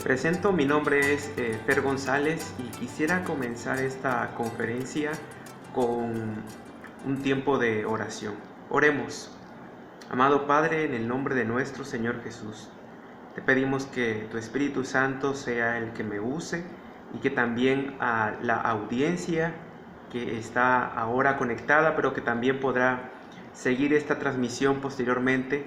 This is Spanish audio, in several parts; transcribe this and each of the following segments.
presento, mi nombre es Fer González y quisiera comenzar esta conferencia con un tiempo de oración. Oremos. Amado Padre, en el nombre de nuestro Señor Jesús, te pedimos que tu Espíritu Santo sea el que me use y que también a la audiencia que está ahora conectada, pero que también podrá seguir esta transmisión posteriormente,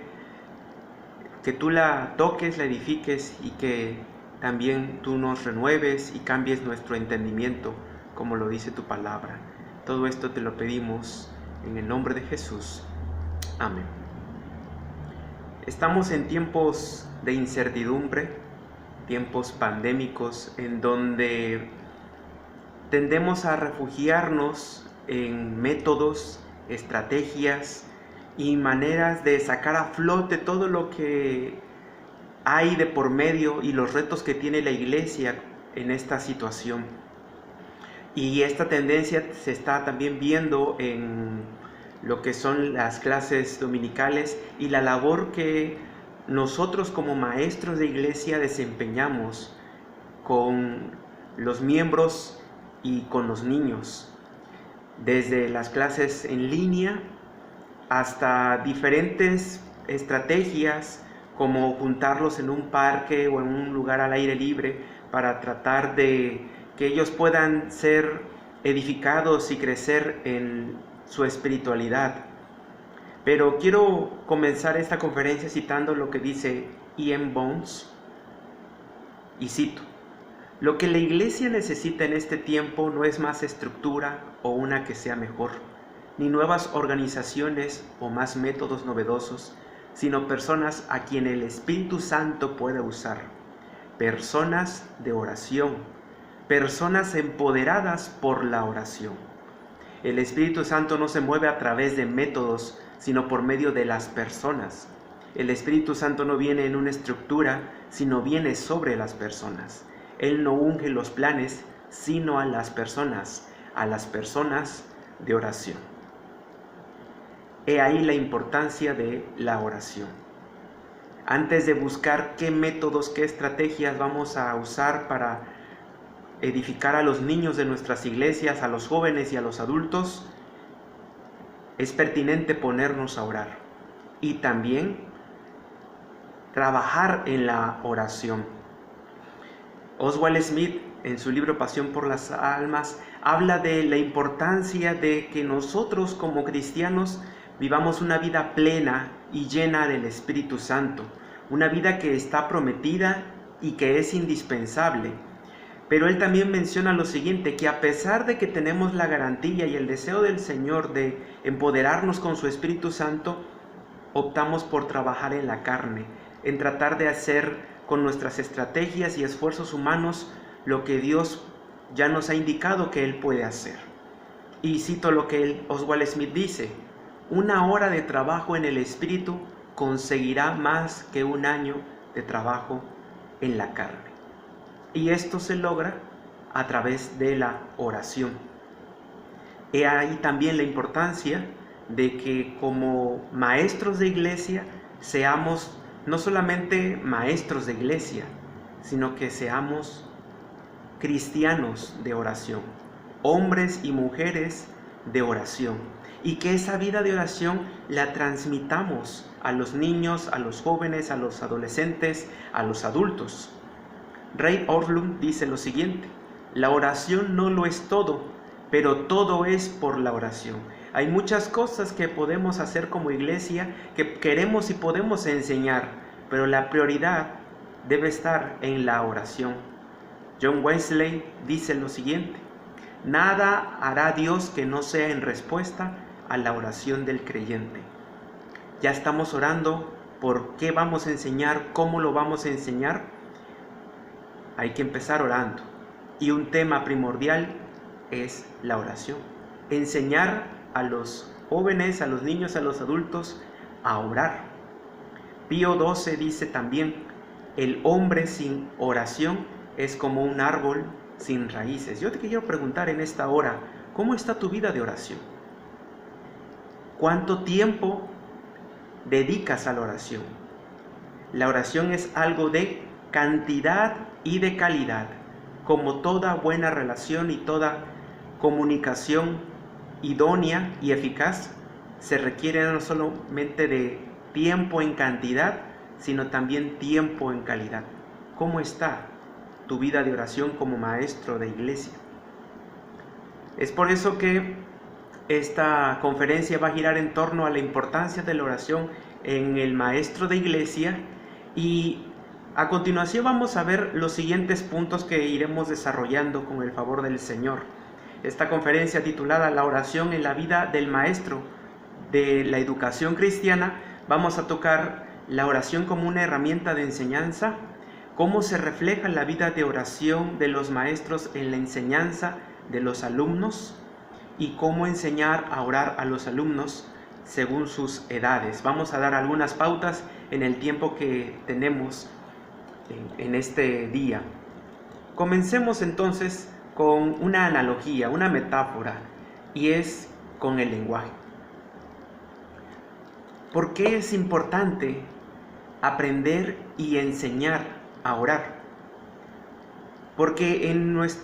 que tú la toques, la edifiques y que también tú nos renueves y cambies nuestro entendimiento, como lo dice tu palabra. Todo esto te lo pedimos en el nombre de Jesús. Amén. Estamos en tiempos de incertidumbre, tiempos pandémicos, en donde tendemos a refugiarnos en métodos, estrategias y maneras de sacar a flote todo lo que hay de por medio y los retos que tiene la iglesia en esta situación. Y esta tendencia se está también viendo en lo que son las clases dominicales y la labor que nosotros como maestros de iglesia desempeñamos con los miembros y con los niños, desde las clases en línea hasta diferentes estrategias como juntarlos en un parque o en un lugar al aire libre para tratar de que ellos puedan ser edificados y crecer en su espiritualidad. Pero quiero comenzar esta conferencia citando lo que dice E.M. Bounds, y cito: lo que la iglesia necesita en este tiempo no es más estructura o una que sea mejor, ni nuevas organizaciones o más métodos novedosos, sino personas a quien el Espíritu Santo puede usar, personas de oración, personas empoderadas por la oración. El Espíritu Santo no se mueve a través de métodos, sino por medio de las personas. El Espíritu Santo no viene en una estructura, sino viene sobre las personas. Él no unge los planes, sino a las personas de oración. He ahí la importancia de la oración. Antes de buscar qué métodos, qué estrategias vamos a usar para edificar a los niños de nuestras iglesias, a los jóvenes y a los adultos, es pertinente ponernos a orar y también trabajar en la oración. Oswald Smith, en su libro Pasión por las Almas, habla de la importancia de que nosotros como cristianos vivamos una vida plena y llena del Espíritu Santo, una vida que está prometida y que es indispensable. Pero él también menciona lo siguiente, que a pesar de que tenemos la garantía y el deseo del Señor de empoderarnos con su Espíritu Santo, optamos por trabajar en la carne, en tratar de hacer con nuestras estrategias y esfuerzos humanos lo que Dios ya nos ha indicado que Él puede hacer. Y cito lo que Oswald Smith dice: una hora de trabajo en el Espíritu conseguirá más que un año de trabajo en la carne. Y esto se logra a través de la oración. He ahí también la importancia de que como maestros de iglesia seamos no solamente maestros de iglesia, sino que seamos cristianos de oración, hombres y mujeres de oración, y que esa vida de oración la transmitamos a los niños, a los jóvenes, a los adolescentes, a los adultos. Ray Ortlund dice lo siguiente: la oración no lo es todo, pero todo es por la oración. Hay muchas cosas que podemos hacer como iglesia, que queremos y podemos enseñar, pero la prioridad debe estar en la oración. John Wesley dice lo siguiente: nada hará Dios que no sea en respuesta a la oración del creyente. Ya estamos orando por qué vamos a enseñar, cómo lo vamos a enseñar. Hay que empezar orando. Y un tema primordial es la oración. Enseñar a los jóvenes, a los niños, a los adultos a orar. Pío XII dice también: el hombre sin oración es como un árbol sin raíces. Yo te quiero preguntar en esta hora, ¿cómo está tu vida de oración? ¿Cuánto tiempo dedicas a la oración? La oración es algo de cantidad y de calidad, como toda buena relación y toda comunicación idónea y eficaz, se requiere no solamente de tiempo en cantidad, sino también tiempo en calidad. ¿Cómo está tu vida de oración como maestro de iglesia? Es por eso que esta conferencia va a girar en torno a la importancia de la oración en el maestro de iglesia, y a continuación vamos a ver los siguientes puntos que iremos desarrollando con el favor del Señor. Esta conferencia titulada La oración en la vida del maestro de la educación cristiana, vamos a tocar la oración como una herramienta de enseñanza, cómo se refleja la vida de oración de los maestros en la enseñanza de los alumnos y cómo enseñar a orar a los alumnos según sus edades. Vamos a dar algunas pautas en el tiempo que tenemos en este día. Comencemos entonces con una analogía, una metáfora, y es con el lenguaje. ¿Por qué es importante aprender y enseñar a orar? Porque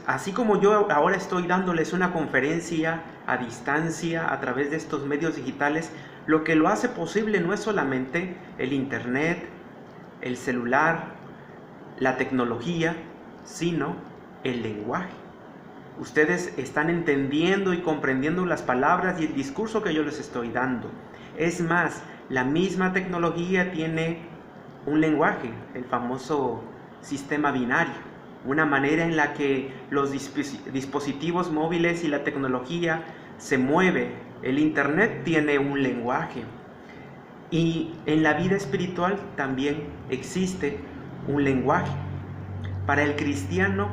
así como yo ahora estoy dándoles una conferencia a distancia a través de estos medios digitales, lo que lo hace posible no es solamente el internet, el celular, la tecnología, sino el lenguaje. Ustedes están entendiendo y comprendiendo las palabras y el discurso que yo les estoy dando. Es más, la misma tecnología tiene un lenguaje, el famoso sistema binario. Una manera en la que los dispositivos móviles y la tecnología se mueve. El internet tiene un lenguaje. Y en la vida espiritual también existe un lenguaje. Para el cristiano,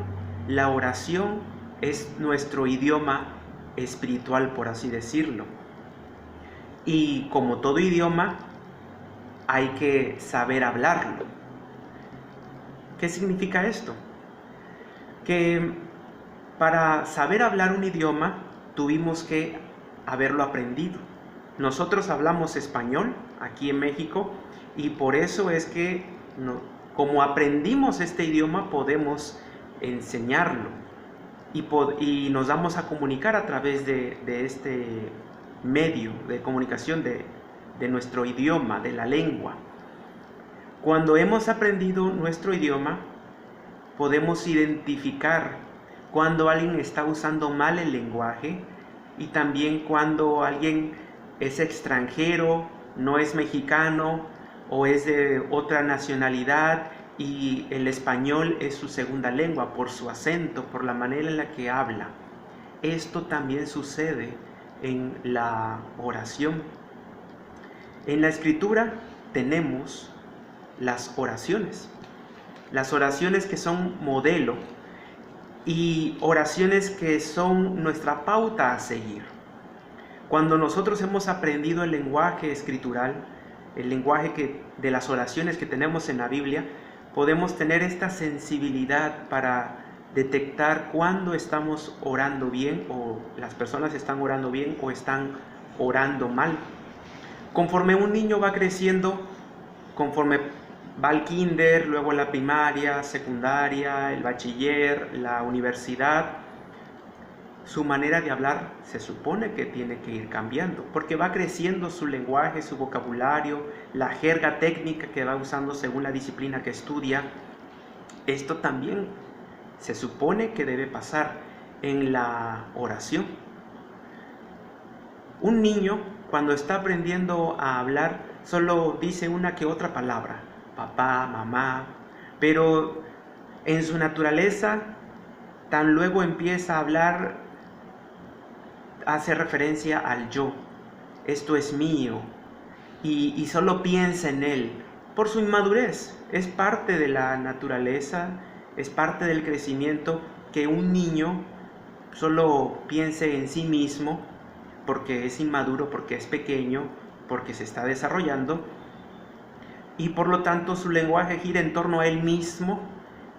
la oración es nuestro idioma espiritual, por así decirlo. Y como todo idioma, hay que saber hablarlo. ¿Qué significa esto? Que para saber hablar un idioma tuvimos que haberlo aprendido. Nosotros hablamos español aquí en México, y por eso es que como aprendimos este idioma podemos enseñarlo y nos vamos a comunicar a través de este medio de comunicación de nuestro idioma, de la lengua. Cuando hemos aprendido nuestro idioma, podemos identificar cuando alguien está usando mal el lenguaje, y también cuando alguien es extranjero, no es mexicano o es de otra nacionalidad y el español es su segunda lengua, por su acento, por la manera en la que habla. Esto también sucede en la oración. En la Escritura tenemos las oraciones que son modelo y oraciones que son nuestra pauta a seguir. Cuando nosotros hemos aprendido el lenguaje escritural, el lenguaje de las oraciones que tenemos en la Biblia, podemos tener esta sensibilidad para detectar cuándo estamos orando bien, o las personas están orando bien o están orando mal. Conforme un niño va creciendo, conforme va al kinder, luego a la primaria, secundaria, el bachiller, la universidad, su manera de hablar se supone que tiene que ir cambiando, porque va creciendo su lenguaje, su vocabulario, la jerga técnica que va usando según la disciplina que estudia. Esto también se supone que debe pasar en la oración. Un niño, cuando está aprendiendo a hablar, solo dice una que otra palabra, papá, mamá, pero en su naturaleza, tan luego empieza a hablar, hace referencia al yo. Esto es mío, y solo piensa en él por su inmadurez. Es parte de la naturaleza, es parte del crecimiento que un niño solo piense en sí mismo, porque es inmaduro, porque es pequeño, porque se está desarrollando, y por lo tanto su lenguaje gira en torno a él mismo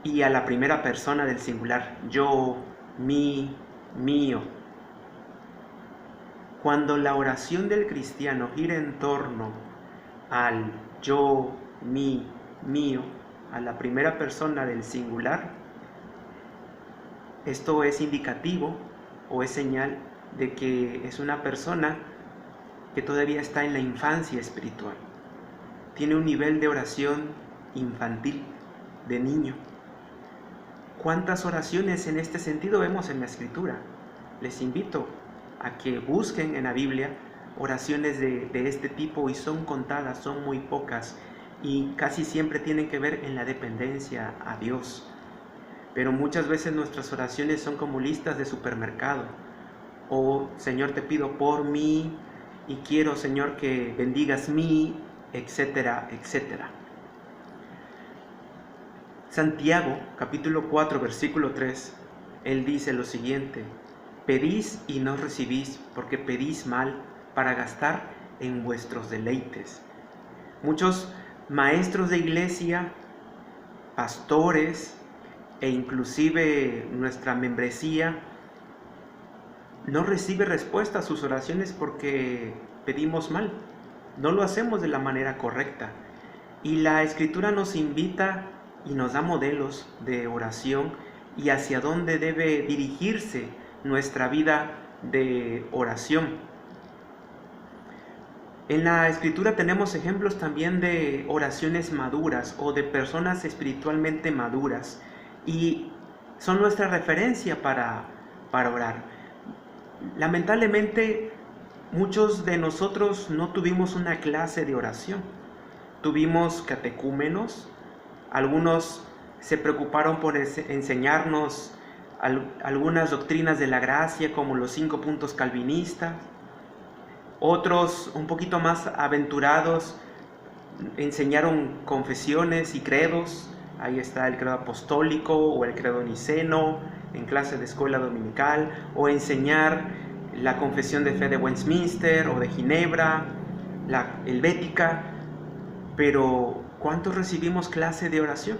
y a la primera persona del singular, yo, mí, mío. Cuando la oración del cristiano gira en torno al yo, mí, mío, a la primera persona del singular, Esto es indicativo o es señal de que es una persona que todavía está en la infancia espiritual. Tiene un nivel de oración infantil, de niño. ¿Cuántas oraciones en este sentido vemos en la Escritura? Les invito a que busquen en la Biblia oraciones de este tipo, y son contadas, son muy pocas, y casi siempre tienen que ver en la dependencia a Dios. Pero muchas veces nuestras oraciones son como listas de supermercado. O Señor, te pido por mí, y quiero, Señor, que bendigas mí, etcétera, etcétera. Santiago, capítulo 4, versículo 3, él dice lo siguiente: pedís y no recibís, porque pedís mal, para gastar en vuestros deleites. Muchos maestros de iglesia, pastores e inclusive nuestra membresía no recibe respuesta a sus oraciones porque pedimos mal, no lo hacemos de la manera correcta. Y la Escritura nos invita y nos da modelos de oración y hacia dónde debe dirigirse nuestra vida de oración. En la Escritura tenemos ejemplos también de oraciones maduras o de personas espiritualmente maduras, y son nuestra referencia para orar. Lamentablemente, muchos de nosotros no tuvimos una clase de oración. Tuvimos catecúmenos, algunos se preocuparon por enseñarnos algunas doctrinas de la gracia, como los 5 puntos calvinistas. Otros, un poquito más aventurados, enseñaron confesiones y credos. Ahí está el credo apostólico o el credo niceno en clase de escuela dominical, o enseñar la confesión de fe de Westminster o de Ginebra, la helvética. Pero ¿cuántos recibimos clase de oración?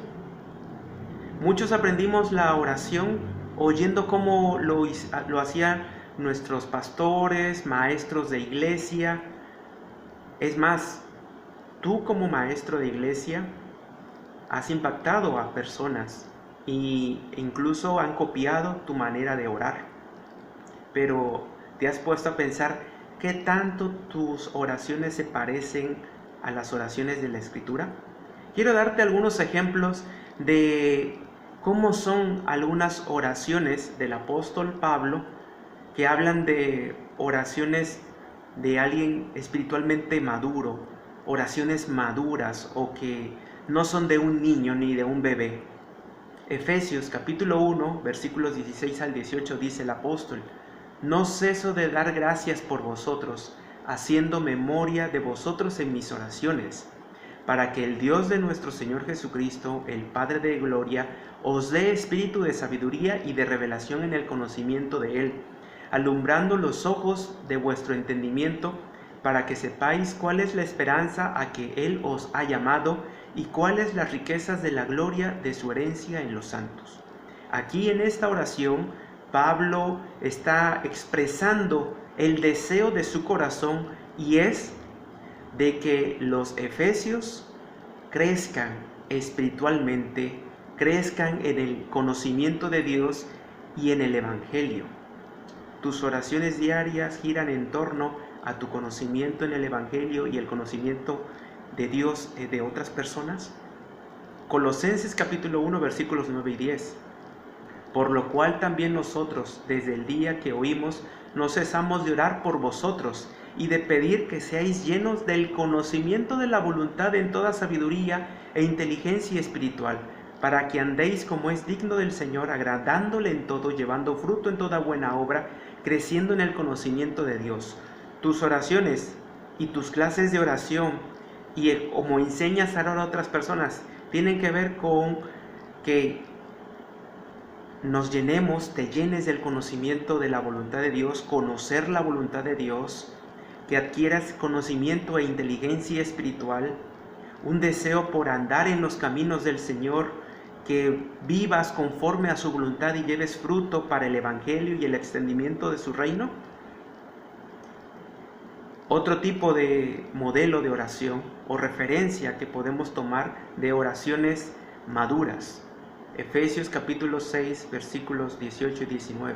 Muchos aprendimos la oración oyendo cómo lo hacían nuestros pastores, maestros de iglesia. Es más, tú como maestro de iglesia has impactado a personas e incluso han copiado tu manera de orar. Pero ¿te has puesto a pensar qué tanto tus oraciones se parecen a las oraciones de la Escritura? Quiero darte algunos ejemplos de cómo son algunas oraciones del apóstol Pablo, que hablan de oraciones de alguien espiritualmente maduro, oraciones maduras o que no son de un niño ni de un bebé. Efesios capítulo 1, versículos 16 al 18 dice el apóstol: no ceso de dar gracias por vosotros, haciendo memoria de vosotros en mis oraciones, para que el Dios de nuestro Señor Jesucristo, el Padre de gloria, os dé espíritu de sabiduría y de revelación en el conocimiento de Él, alumbrando los ojos de vuestro entendimiento, para que sepáis cuál es la esperanza a que Él os ha llamado y cuáles las riquezas de la gloria de su herencia en los santos. Aquí en esta oración, Pablo está expresando el deseo de su corazón, y es de que los efesios crezcan espiritualmente, crezcan en el conocimiento de Dios y en el Evangelio. ¿Tus oraciones diarias giran en torno a tu conocimiento en el Evangelio y el conocimiento de Dios de otras personas? Colosenses capítulo 1, versículos 9 y 10. Por lo cual también nosotros, desde el día que oímos, no cesamos de orar por vosotros y de pedir que seáis llenos del conocimiento de la voluntad en toda sabiduría e inteligencia espiritual, para que andéis como es digno del Señor, agradándole en todo, llevando fruto en toda buena obra, creciendo en el conocimiento de Dios. Tus oraciones y tus clases de oración y como enseñas a orar a otras personas tienen que ver con que nos llenemos, te llenes del conocimiento de la voluntad de Dios, conocer la voluntad de Dios, que adquieras conocimiento e inteligencia espiritual, un deseo por andar en los caminos del Señor, que vivas conforme a su voluntad y lleves fruto para el Evangelio y el extendimiento de su reino. Otro tipo de modelo de oración o referencia que podemos tomar de oraciones maduras Efesios capítulo 6, versículos 18 y 19.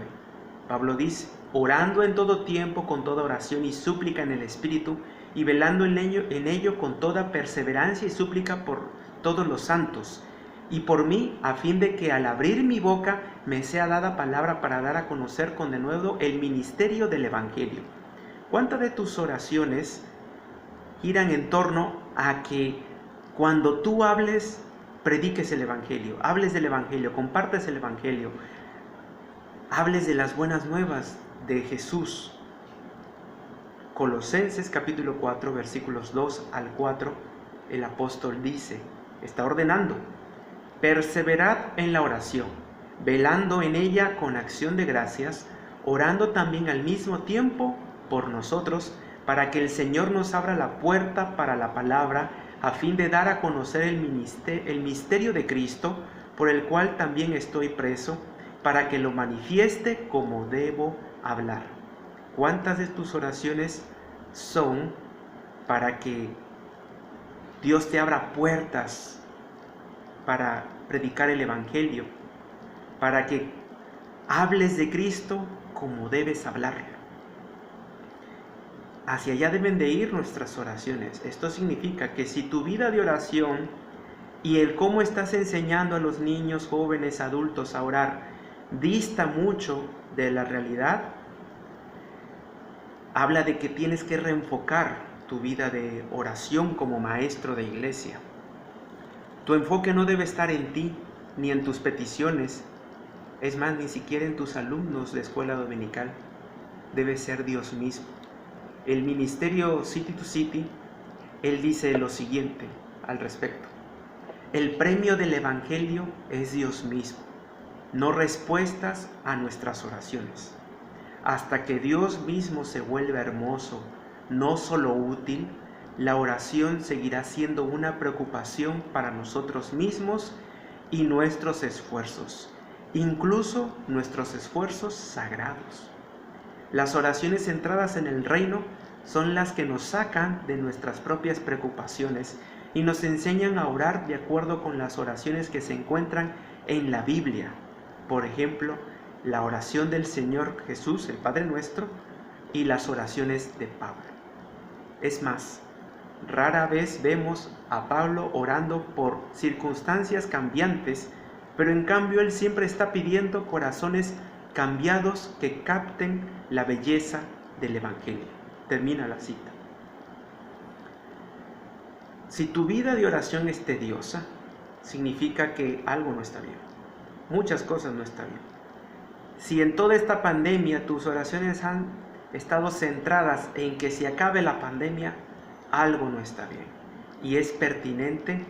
Pablo dice: orando en todo tiempo con toda oración y súplica en el Espíritu, y velando en ello con toda perseverancia y súplica por todos los santos, y por mí, a fin de que al abrir mi boca me sea dada palabra para dar a conocer con denuedo el ministerio del Evangelio. ¿Cuántas de tus oraciones giran en torno a que cuando tú hables, prediques el Evangelio, hables del Evangelio, compartes el Evangelio, hables de las buenas nuevas de Jesús? Colosenses capítulo 4, versículos 2 al 4, el apóstol dice, está ordenando: perseverad en la oración, velando en ella con acción de gracias, orando también al mismo tiempo por nosotros, para que el Señor nos abra la puerta para la palabra, a fin de dar a conocer el misterio de Cristo, por el cual también estoy preso, para que lo manifieste como debo hablar. ¿Cuántas de tus oraciones son para que Dios te abra puertas para predicar el Evangelio, para que hables de Cristo como debes hablarlo? Hacia allá deben de ir nuestras oraciones. Esto significa que si tu vida de oración y el cómo estás enseñando a los niños, jóvenes, adultos a orar dista mucho de la realidad, habla de que tienes que reenfocar tu vida de oración como maestro de iglesia. Tu enfoque no debe estar en ti, ni en tus peticiones, es más, ni siquiera en tus alumnos de escuela dominical. Debe ser Dios mismo. El ministerio City to City, él dice lo siguiente al respecto: el premio del Evangelio es Dios mismo, no respuestas a nuestras oraciones. Hasta que Dios mismo se vuelva hermoso, no solo útil, la oración seguirá siendo una preocupación para nosotros mismos y nuestros esfuerzos, incluso nuestros esfuerzos sagrados. Las oraciones centradas en el reino son las que nos sacan de nuestras propias preocupaciones y nos enseñan a orar de acuerdo con las oraciones que se encuentran en la Biblia. Por ejemplo, la oración del Señor Jesús, el Padre Nuestro, y las oraciones de Pablo. Es más, rara vez vemos a Pablo orando por circunstancias cambiantes, pero en cambio él siempre está pidiendo corazones cambiados que capten la belleza del Evangelio. Termina la cita. Si tu vida de oración es tediosa, significa que algo no está bien. Muchas cosas no están bien. Si en toda esta pandemia tus oraciones han estado centradas en que se acabe la pandemia, algo no está bien. Y es pertinente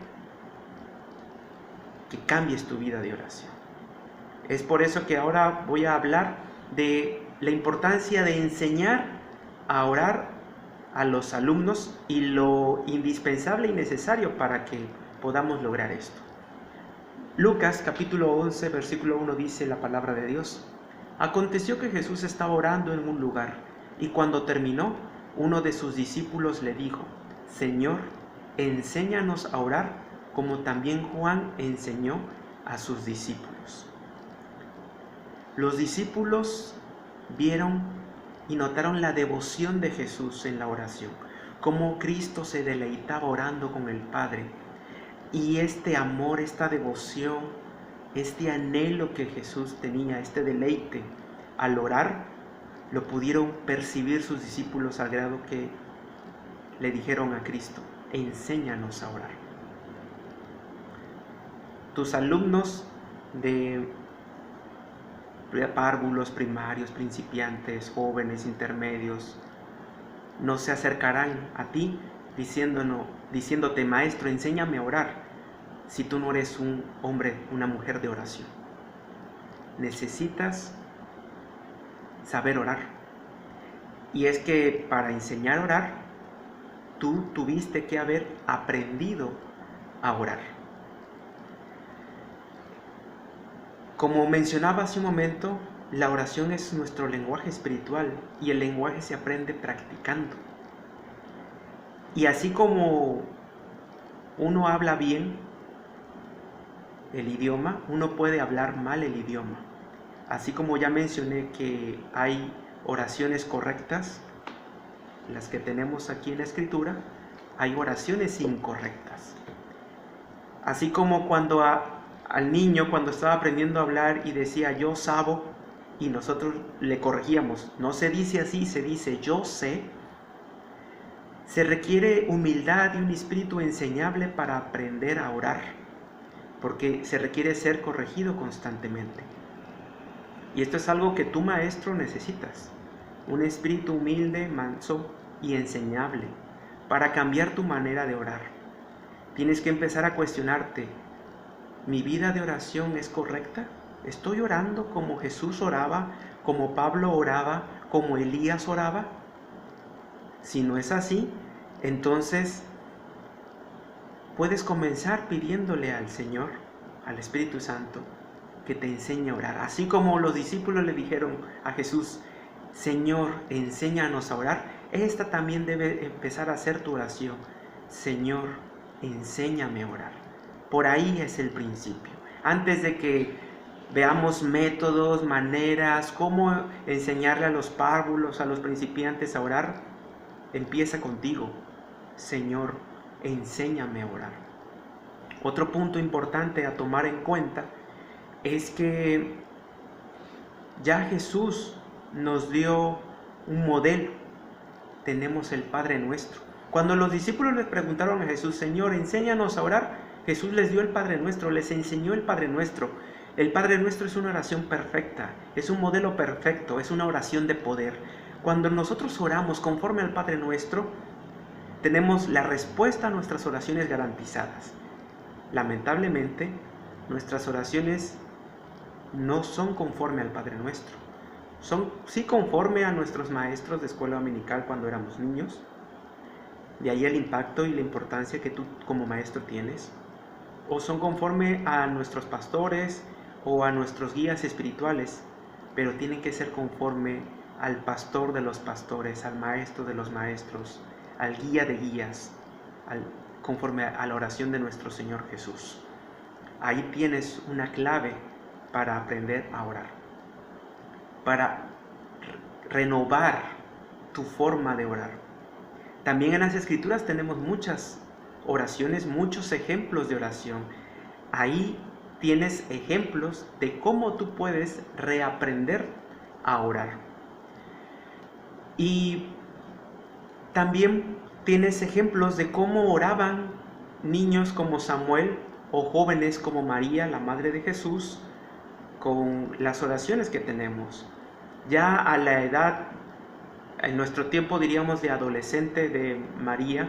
que cambies tu vida de oración. Es por eso que ahora voy a hablar de la importancia de enseñar a orar a los alumnos y lo indispensable y necesario para que podamos lograr esto. Lucas capítulo 11, versículo 1 dice la palabra de Dios: aconteció que Jesús estaba orando en un lugar, y cuando terminó, uno de sus discípulos le dijo: Señor, enséñanos a orar, como también Juan enseñó a sus discípulos. Los discípulos vieron y notaron la devoción de Jesús en la oración, cómo Cristo se deleitaba orando con el Padre. Y este amor, esta devoción, este anhelo que Jesús tenía, este deleite al orar, lo pudieron percibir sus discípulos al grado que le dijeron a Cristo: enséñanos a orar. Tus alumnos de párvulos, primarios, principiantes, jóvenes, intermedios, no se acercarán a ti diciéndote: maestro, enséñame a orar, si tú no eres un hombre, una mujer de oración. Necesitas saber orar. Y es que para enseñar a orar, tú tuviste que haber aprendido a orar. Como mencionaba hace un momento, la oración es nuestro lenguaje espiritual y el lenguaje se aprende practicando. Y así como uno habla bien, el idioma, uno puede hablar mal el idioma. Así como ya mencioné que hay oraciones correctas, las que tenemos aquí en la Escritura, hay oraciones incorrectas. Así como cuando al niño, cuando estaba aprendiendo a hablar y decía yo sabo, y nosotros le corregíamos, no se dice así, se dice yo sé. Se requiere humildad y un espíritu enseñable para aprender a orar, porque se requiere ser corregido constantemente. Y esto es algo que tu maestro necesitas, un espíritu humilde, manso y enseñable para cambiar tu manera de orar. Tienes que empezar a cuestionarte, ¿mi vida de oración es correcta? ¿Estoy orando como Jesús oraba, como Pablo oraba, como Elías oraba? Si no es así, entonces puedes comenzar pidiéndole al Señor, al Espíritu Santo, que te enseñe a orar. Así como los discípulos le dijeron a Jesús, Señor, enséñanos a orar, esta también debe empezar a ser tu oración. Señor, enséñame a orar. Por ahí es el principio. Antes de que veamos métodos, maneras, cómo enseñarle a los párvulos, a los principiantes a orar, empieza contigo. Señor, enséñame a orar. Otro punto importante a tomar en cuenta es que ya Jesús nos dio un modelo. Tenemos el Padre Nuestro. Cuando los discípulos le preguntaron a Jesús, Señor, enséñanos a orar, Jesús les dio el Padre Nuestro, les enseñó el Padre Nuestro. El Padre Nuestro es una oración perfecta, es un modelo perfecto, es una oración de poder. Cuando nosotros oramos conforme al Padre Nuestro, tenemos la respuesta a nuestras oraciones garantizadas. Lamentablemente, nuestras oraciones no son conforme al Padre Nuestro. Son sí conforme a nuestros maestros de escuela dominical cuando éramos niños. De ahí el impacto y la importancia que tú como maestro tienes. O son conforme a nuestros pastores o a nuestros guías espirituales, pero tienen que ser conforme al pastor de los pastores, al maestro de los maestros, al guía de guías, conforme a la oración de nuestro Señor Jesús. Ahí tienes una clave para aprender a orar, para renovar tu forma de orar. También en las Escrituras tenemos muchas oraciones, muchos ejemplos de oración. Ahí tienes ejemplos de cómo tú puedes reaprender a orar. Y también tienes ejemplos de cómo oraban niños como Samuel o jóvenes como María, la madre de Jesús, con las oraciones que tenemos. Ya a la edad, en nuestro tiempo diríamos de adolescente de María,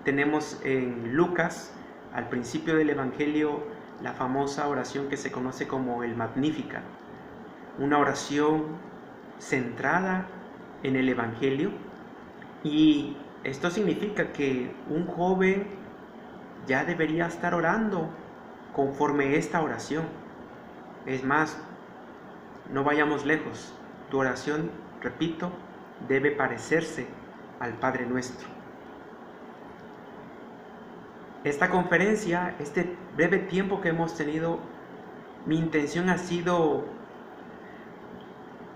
tenemos en Lucas, al principio del Evangelio, la famosa oración que se conoce como el Magnificat, una oración centrada en el Evangelio, y esto significa que un joven ya debería estar orando conforme a esta oración. Es más, no vayamos lejos, tu oración, repito, debe parecerse al Padre Nuestro. Esta conferencia, este breve tiempo que hemos tenido, mi intención ha sido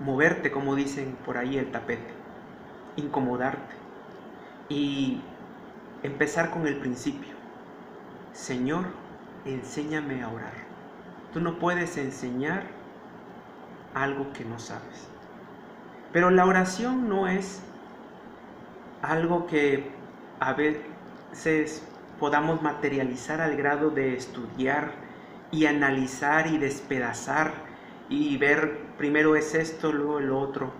moverte, como dicen por ahí, el tapete, incomodarte y empezar con el principio. Señor, enséñame a orar. Tú no puedes enseñar algo que no sabes. Pero la oración no es algo que a veces podamos materializar al grado de estudiar y analizar y despedazar y ver primero es esto, luego el otro.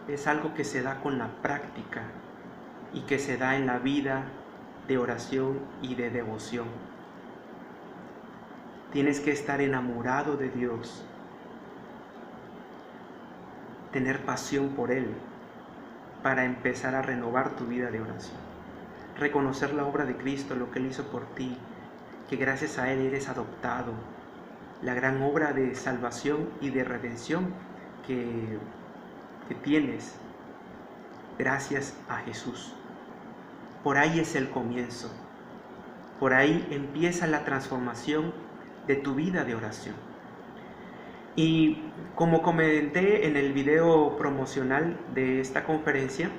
Es algo que se da con la práctica y que se da en la vida de oración y de devoción. Tienes que estar enamorado de Dios, tener pasión por Él para empezar a renovar tu vida de oración. Reconocer la obra de Cristo, lo que Él hizo por ti, que gracias a Él eres adoptado, la gran obra de salvación y de redención que tienes gracias a Jesús. Por ahí es el comienzo, por ahí empieza la transformación de tu vida de oración. Y como comenté en el video promocional de esta conferencia,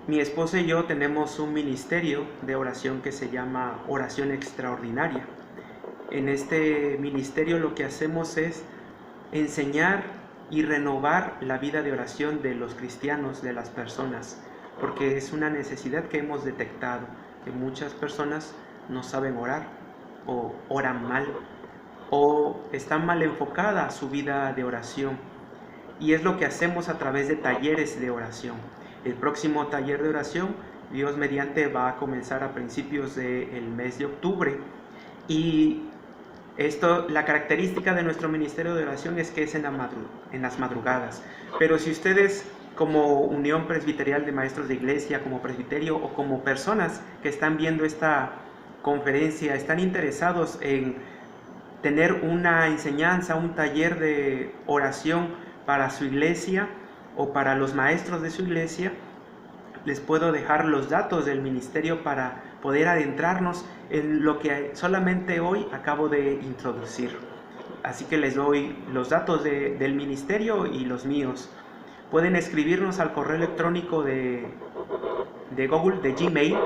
mi esposa y yo tenemos un ministerio de oración que se llama Oración Extraordinaria. En este ministerio lo que hacemos es enseñar y renovar la vida de oración de los cristianos, de las personas, porque es una necesidad que hemos detectado, que muchas personas no saben orar o oran mal o está mal enfocada su vida de oración, y es lo que hacemos a través de talleres de oración. El próximo taller de oración, Dios mediante, va a comenzar a principios del mes de octubre, y la característica de nuestro ministerio de oración es que es en las madrugadas. Pero si ustedes, como Unión Presbiterial de Maestros de Iglesia, como presbiterio o como personas que están viendo esta conferencia, están interesados en tener una enseñanza, un taller de oración para su iglesia o para los maestros de su iglesia, les puedo dejar los datos del ministerio para poder adentrarnos en lo que solamente hoy acabo de introducir. Así que les doy los datos del ministerio y los míos. Pueden escribirnos al correo electrónico de Google, de Gmail,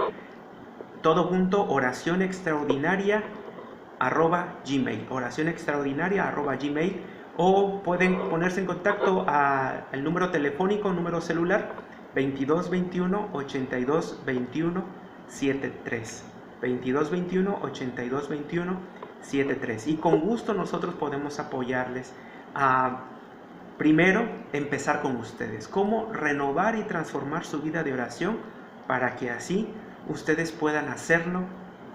todo junto, oracionextraordinaria@gmail, o pueden ponerse en contacto al número telefónico, número celular 22 21 82 21 73, 22 21 82 21 73, y con gusto nosotros podemos apoyarles a primero empezar con ustedes, cómo renovar y transformar su vida de oración para que así ustedes puedan hacerlo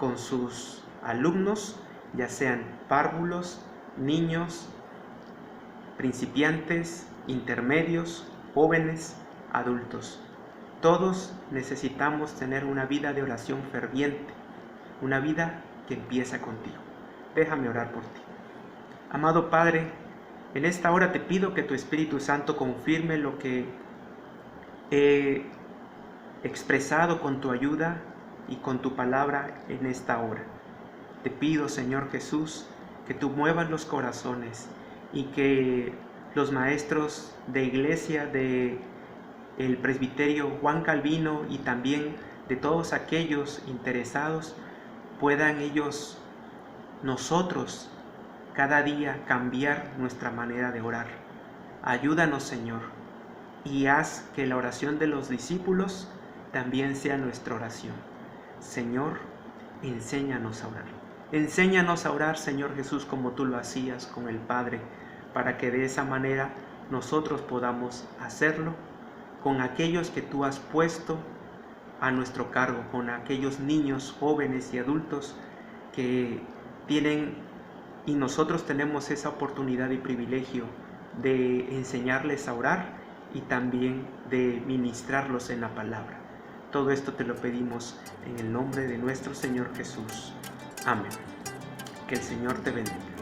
con sus alumnos, ya sean párvulos, niños, principiantes, intermedios, jóvenes, adultos. Todos necesitamos tener una vida de oración ferviente, una vida que empieza contigo. Déjame orar por ti. Amado Padre, en esta hora te pido que tu Espíritu Santo confirme lo que he expresado con tu ayuda y con tu palabra en esta hora. Te pido, Señor Jesús, que tú muevas los corazones y que los maestros de iglesia de el presbiterio Juan Calvino y también de todos aquellos interesados puedan nosotros cada día cambiar nuestra manera de orar. Ayúdanos, Señor, y haz que la oración de los discípulos también sea nuestra oración. Señor, enséñanos a orar. Enséñanos a orar, Señor Jesús, como tú lo hacías con el Padre, para que de esa manera nosotros podamos hacerlo con aquellos que tú has puesto a nuestro cargo, con aquellos niños, jóvenes y adultos que tienen, y nosotros tenemos esa oportunidad y privilegio de enseñarles a orar y también de ministrarlos en la palabra. Todo esto te lo pedimos en el nombre de nuestro Señor Jesús. Amén. Que el Señor te bendiga.